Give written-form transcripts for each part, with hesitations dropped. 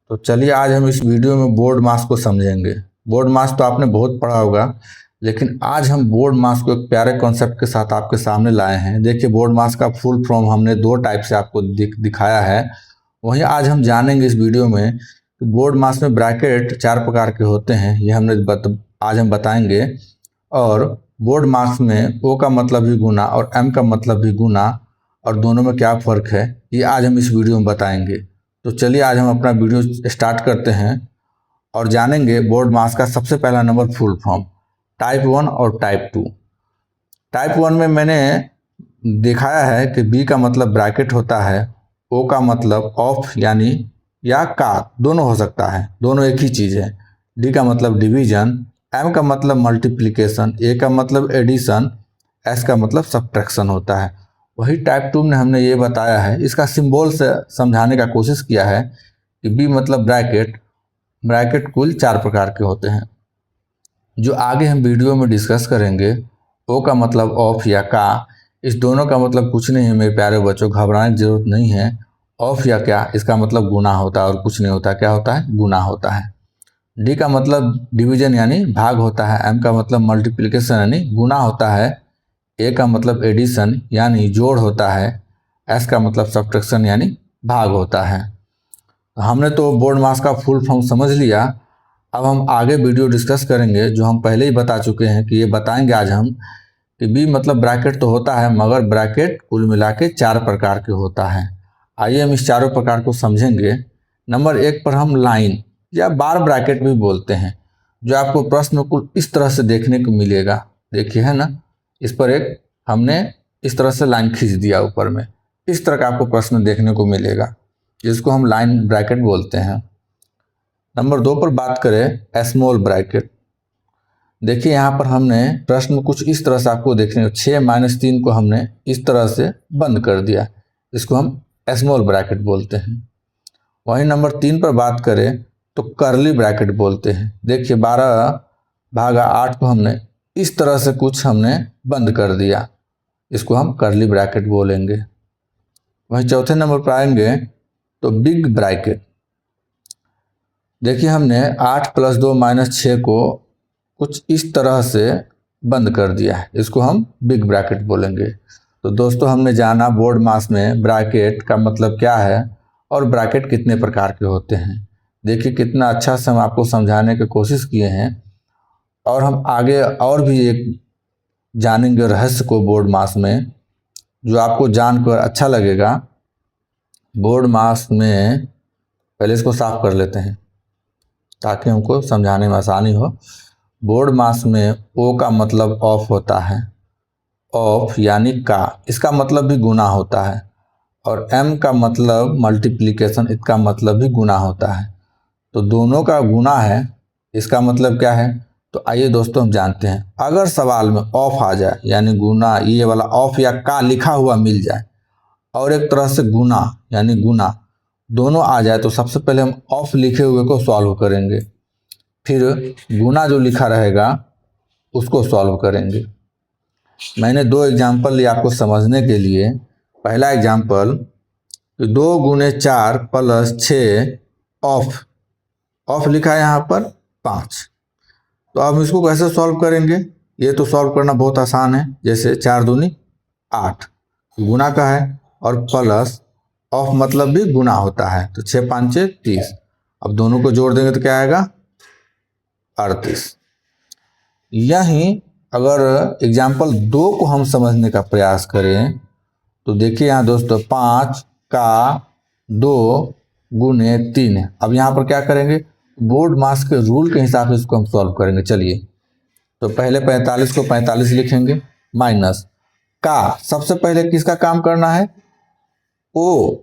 तो चलिए आज हम इस वीडियो में बोर्ड मास को समझेंगे। बोर्ड मास तो आपने बहुत पढ़ा होगा, लेकिन आज हम बोर्ड मास को एक प्यारे कॉन्सेप्ट के साथ आपके सामने लाए हैं। देखिए, बोर्ड मास का फुल फॉर्म हमने दो टाइप से आपको दिखाया है। वहीं आज हम जानेंगे इस वीडियो में कि बोर्ड मास में ब्रैकेट 4 प्रकार के होते हैं, ये आज हम बताएंगे। और बोर्ड मास में ओ का मतलब भी गुना और एम का मतलब भी गुना, और दोनों में क्या फ़र्क है ये आज हम इस वीडियो में बताएंगे। तो चलिए आज हम अपना वीडियो स्टार्ट करते हैं और जानेंगे बोर्ड मास का सबसे पहला नंबर फुल फॉर्म, टाइप 1 और टाइप 2। टाइप 1 में मैंने दिखाया है कि बी का मतलब ब्रैकेट होता है, ओ का मतलब ऑफ यानी या का दोनों हो सकता है, दोनों एक ही चीज़ है। डी का मतलब डिवीजन, एम का मतलब मल्टीप्लिकेशन, ए का मतलब एडिशन, एस का मतलब सब्ट्रैक्शन होता है। वही टाइप 2 में हमने ये बताया है, इसका सिंबल से समझाने का कोशिश किया है कि बी मतलब ब्रैकेट। ब्रैकेट कुल 4 प्रकार के होते हैं जो आगे हम वीडियो में डिस्कस करेंगे। ओ का मतलब ऑफ या का, इस दोनों का मतलब कुछ नहीं है मेरे प्यारे बच्चों, घबराने की जरूरत नहीं है। ऑफ या क्या, इसका मतलब गुना होता है और कुछ नहीं होता। क्या होता है? गुना होता है। डी का मतलब डिवीजन यानी भाग होता है। एम का मतलब मल्टीप्लिकेशन यानी गुना होता है। ए का मतलब एडिशन यानी जोड़ होता है। एस का मतलब सब्ट्रैक्शन यानी भाग होता है। हमने तो बोर्ड मास का फुल फॉर्म समझ लिया। अब हम आगे वीडियो डिस्कस करेंगे जो हम पहले ही बता चुके हैं कि ये बताएंगे आज हम कि बी मतलब ब्रैकेट तो होता है, मगर ब्रैकेट कुल मिला के 4 प्रकार के होता है। आइए हम इस चारों प्रकार को समझेंगे। नंबर 1 पर हम लाइन या बार ब्रैकेट भी बोलते हैं, जो आपको प्रश्न में कुल इस तरह से देखने को मिलेगा। देखिए है ना, इस पर एक हमने इस तरह से लाइन खींच दिया ऊपर में, इस तरह का आपको प्रश्न देखने को मिलेगा, जिसको हम लाइन ब्रैकेट बोलते हैं। नंबर 2 पर बात करें स्मॉल ब्रैकेट। देखिए यहाँ पर हमने प्रश्न कुछ इस तरह से आपको देखने को, 6 - 3 को हमने इस तरह से बंद कर दिया, इसको हम स्मॉल ब्रैकेट बोलते हैं। वहीं नंबर 3 पर बात करें तो कर्ली ब्रैकेट बोलते हैं। देखिए 12/8 को हमने इस तरह से कुछ हमने बंद कर दिया, इसको हम कर्ली ब्रैकेट बोलेंगे। वहीं चौथे नंबर पर आएंगे तो बिग ब्रैकेट। देखिए हमने 8 + 2 - 6 को कुछ इस तरह से बंद कर दिया है, इसको हम बिग ब्रैकेट बोलेंगे। तो दोस्तों हमने जाना बोर्ड मास में ब्रैकेट का मतलब क्या है और ब्रैकेट कितने प्रकार के होते हैं। देखिए कितना अच्छा से हम आपको समझाने की कोशिश किए हैं, और हम आगे और भी एक जानेंगे रहस्य को बोर्ड मास में, जो आपको जानकर अच्छा लगेगा। बोर्ड मास में पहले इसको साफ कर लेते हैं ताकि हमको समझाने में आसानी हो। बोर्ड मास में ओ का मतलब ऑफ होता है, ऑफ यानी का, इसका मतलब भी गुना होता है। और एम का मतलब मल्टीप्लिकेशन, इसका मतलब भी गुना होता है। तो दोनों का गुना है, इसका मतलब क्या है? तो आइए दोस्तों हम जानते हैं। अगर सवाल में ऑफ आ जाए यानी गुना, ये वाला ऑफ या का लिखा हुआ मिल जाए, और एक तरह से गुना यानी गुना दोनों आ जाए, तो सबसे पहले हम ऑफ लिखे हुए को सॉल्व करेंगे, फिर गुना जो लिखा रहेगा उसको सॉल्व करेंगे। मैंने 2 एग्जाम्पल लिए आपको समझने के लिए। पहला एग्जाम्पल, 2 × 4 + 6 ऑफ, ऑफ लिखा है यहाँ पर 5। तो अब इसको कैसे सॉल्व करेंगे? ये तो सॉल्व करना बहुत आसान है। जैसे 4 दूनी 8, गुना का है, और प्लस ऑफ मतलब भी गुना होता है, तो 6 × 5 = 30। अब दोनों को जोड़ देंगे तो क्या आएगा? 38। यहीं अगर एग्जाम्पल 2 को हम समझने का प्रयास करें तो देखिए यहाँ दोस्तों 5 का 2 × 3 है। अब यहाँ पर क्या करेंगे? बोर्ड मास के रूल के हिसाब से इसको हम सॉल्व करेंगे। चलिए, तो पहले 45 को 45 लिखेंगे, माइनस का, सबसे पहले किसका काम करना है? ओ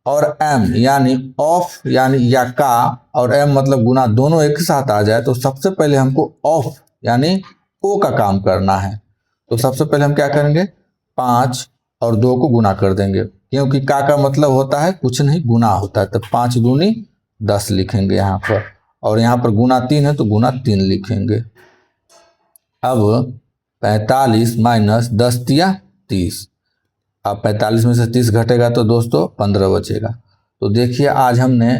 और एम यानी ऑफ यानी या का और एम मतलब गुना, दोनों एक साथ आ जाए तो सबसे पहले हमको ऑफ यानी ओ का काम करना है। तो सबसे पहले हम क्या करेंगे? 5 और 2 को गुना कर देंगे, क्योंकि का मतलब होता है कुछ नहीं, गुना होता है। तो 5 दूनी 10 लिखेंगे यहाँ पर, और यहाँ पर गुना 3 है तो गुना 3 लिखेंगे। अब 45 - 10 × 30। अब 45 में से 30 घटेगा तो दोस्तों 15 बचेगा। तो देखिए आज हमने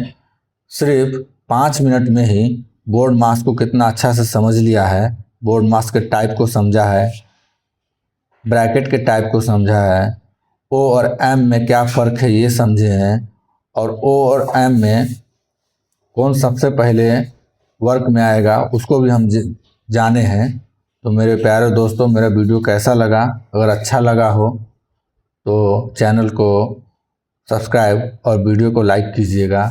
सिर्फ 5 मिनट में ही बोर्ड मास को कितना अच्छा से समझ लिया है। बोर्ड मास के टाइप को समझा है, ब्रैकेट के टाइप को समझा है, ओ और एम में क्या फ़र्क है ये समझे हैं, और ओ और एम में कौन सबसे पहले वर्क में आएगा उसको भी हम जाने हैं। तो मेरे प्यारे दोस्तों, मेरा वीडियो कैसा लगा? अगर अच्छा लगा हो तो चैनल को सब्सक्राइब और वीडियो को लाइक कीजिएगा।